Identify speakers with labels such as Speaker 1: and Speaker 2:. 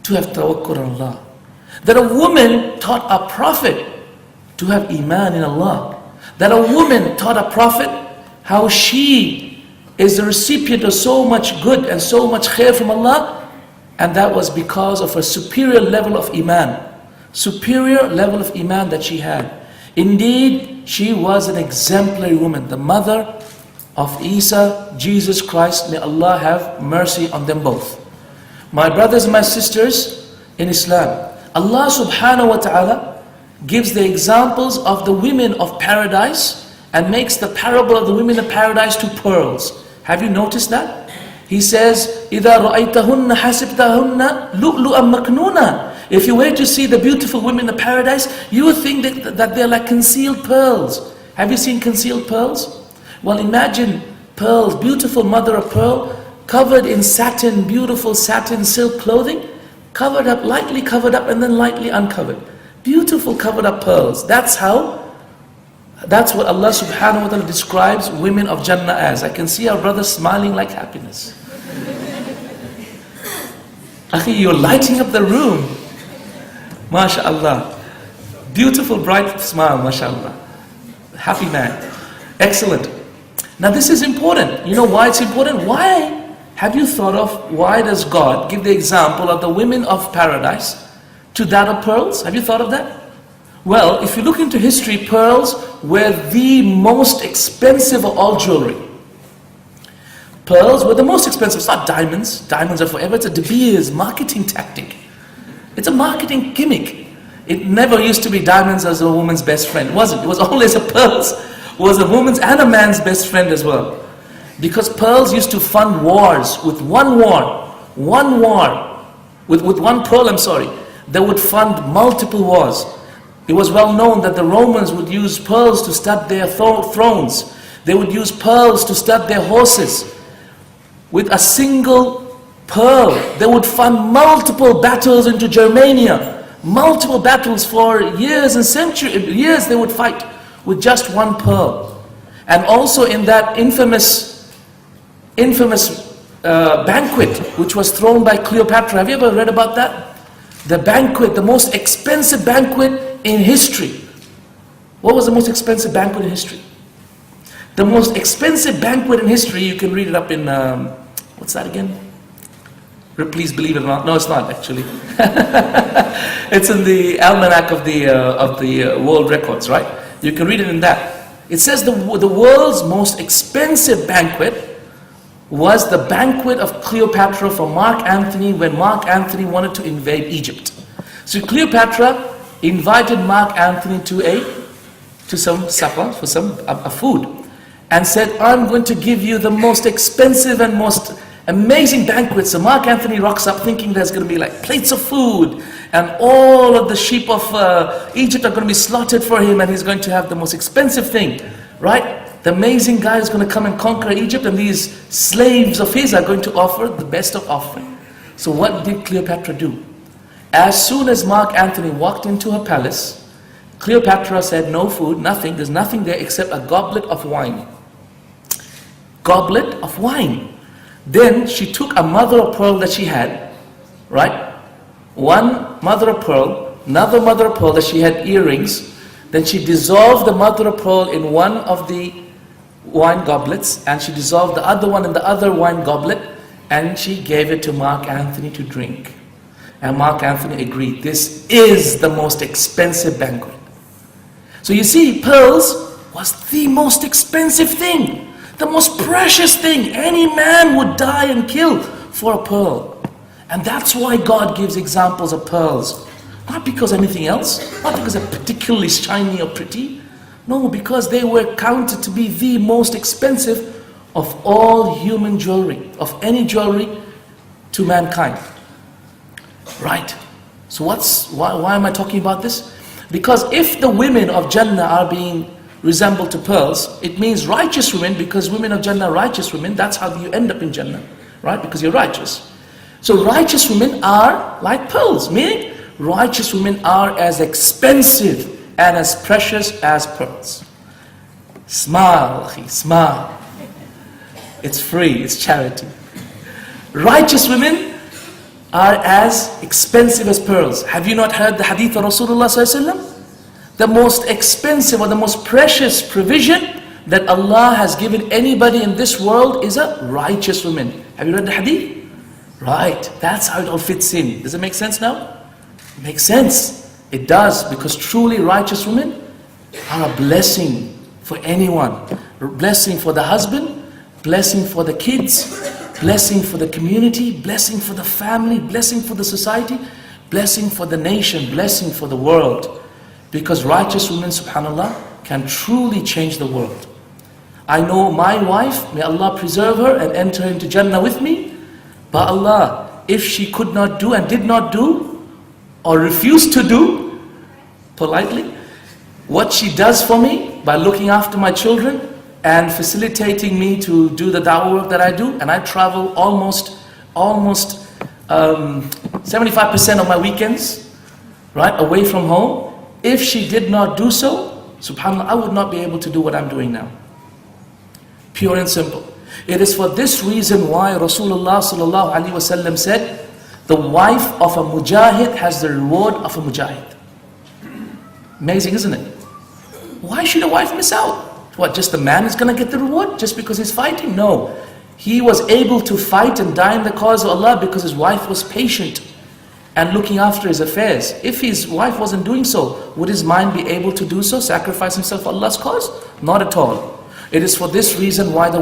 Speaker 1: to have tawakkul on Allah. That a woman taught a prophet to have iman in Allah. That a woman taught a prophet how she is the recipient of so much good and so much khair from Allah, and that was because of her superior level of iman. Superior level of iman that she had. Indeed, she was an exemplary woman, the mother of Isa, Jesus Christ. May Allah have mercy on them both. My brothers and my sisters in Islam, Allah subhanahu wa ta'ala gives the examples of the women of paradise and makes the parable of the women of paradise to pearls. Have you noticed that? He says, إِذَا رَأَيْتَهُنَّ حَسِبْتَهُنَّ لُؤْلُؤًا مَكْنُونًا. If you were to see the beautiful women in paradise, you would think that they're like concealed pearls. Have you seen concealed pearls? Well, imagine pearls, beautiful mother of pearl, covered in satin, beautiful satin silk clothing, covered up, lightly covered up and then lightly uncovered. Beautiful covered up pearls. That's what Allah subhanahu wa ta'ala describes women of Jannah as. I can see our brother smiling like happiness. Akhi, you're lighting up the room. MashaAllah. Beautiful bright smile, MashaAllah. Happy man. Excellent. Now this is important. You know why it's important? Why? Have you thought of why does God give the example of the women of paradise to that of pearls? Have you thought of that? Well, if you look into history, pearls were the most expensive of all jewelry. Pearls were the most expensive. It's not diamonds. Diamonds are forever. It's a De Beers marketing tactic. It's a marketing gimmick. It never used to be diamonds as a woman's best friend. It wasn't. It was always a pearls. Was a woman's and a man's best friend as well. Because pearls used to fund wars. With one pearl, they would fund multiple wars. It was well known that the Romans would use pearls to stud their thrones. They would use pearls to stud their horses. With a single pearl, they would fund multiple battles into Germania. Multiple battles for years and years they would fight with just one pearl. And also in that infamous banquet which was thrown by Cleopatra. Have you ever read about that? The banquet, the most expensive banquet in history. What was the most expensive banquet in history? The most expensive banquet in history, you can read it up in, what's that again? Please believe it or not. No, it's not actually. It's in the almanac of the world records, right? You can read it in that. It says the world's most expensive banquet was the banquet of Cleopatra for Mark Antony when Mark Antony wanted to invade Egypt. So Cleopatra invited Mark Antony to some supper, for some food, and said, I'm going to give you the most expensive and most amazing banquet. So Mark Antony rocks up thinking there's going to be like plates of food and all of the sheep of Egypt are going to be slaughtered for him and he's going to have the most expensive thing, right? The amazing guy is going to come and conquer Egypt and these slaves of his are going to offer the best of offering. So what did Cleopatra do? As soon as Mark Antony walked into her palace, Cleopatra said, no food, nothing, there's nothing there except a goblet of wine. Goblet of wine. Then she took a mother of pearl that she had, right? One mother of pearl, another mother of pearl that she had earrings. Then she dissolved the mother of pearl in one of the wine goblets and she dissolved the other one in the other wine goblet and she gave it to Mark Antony to drink. And Mark Antony agreed, this is the most expensive banquet. So you see, pearls was the most expensive thing, the most precious thing. Any man would die and kill for a pearl. And that's why God gives examples of pearls. Not because anything else, not because they're particularly shiny or pretty. No, because they were counted to be the most expensive of all human jewelry, of any jewelry to mankind. Right. So why am I talking about this? Because if the women of Jannah are being resembled to pearls, it means righteous women, because women of Jannah are righteous women. That's how you end up in Jannah, right? Because you're righteous. So righteous women are like pearls, meaning righteous women are as expensive and as precious as pearls. Smile, smile. It's free, it's charity. Righteous women are as expensive as pearls. Have you not heard the hadith of Rasulullah sallallahu alaihi wasallam? The most expensive or the most precious provision that Allah has given anybody in this world is a righteous woman. Have you read the hadith? Right, that's how it all fits in. Does it make sense now? It makes sense. It does, because truly righteous women are a blessing for anyone. A blessing for the husband, blessing for the kids, blessing for the community, blessing for the family, blessing for the society, blessing for the nation, blessing for the world. Because righteous women, subhanAllah, can truly change the world. I know my wife, may Allah preserve her and enter into Jannah with me. But Allah, if she could not do and did not do, or refused to do, politely, what she does for me by looking after my children and facilitating me to do the da'wah work that I do, and I travel almost 75% of my weekends, right, away from home. If she did not do so, subhanAllah, I would not be able to do what I'm doing now. Pure and simple. It is for this reason why Rasulullah sallallahu alaihi wasallam said, the wife of a mujahid has the reward of a mujahid. Amazing, isn't it? Why should a wife miss out? What, just the man is going to get the reward just because he's fighting? No. He was able to fight and die in the cause of Allah because his wife was patient and looking after his affairs. If his wife wasn't doing so, would his mind be able to do so, sacrifice himself for Allah's cause? Not at all. It is for this reason why the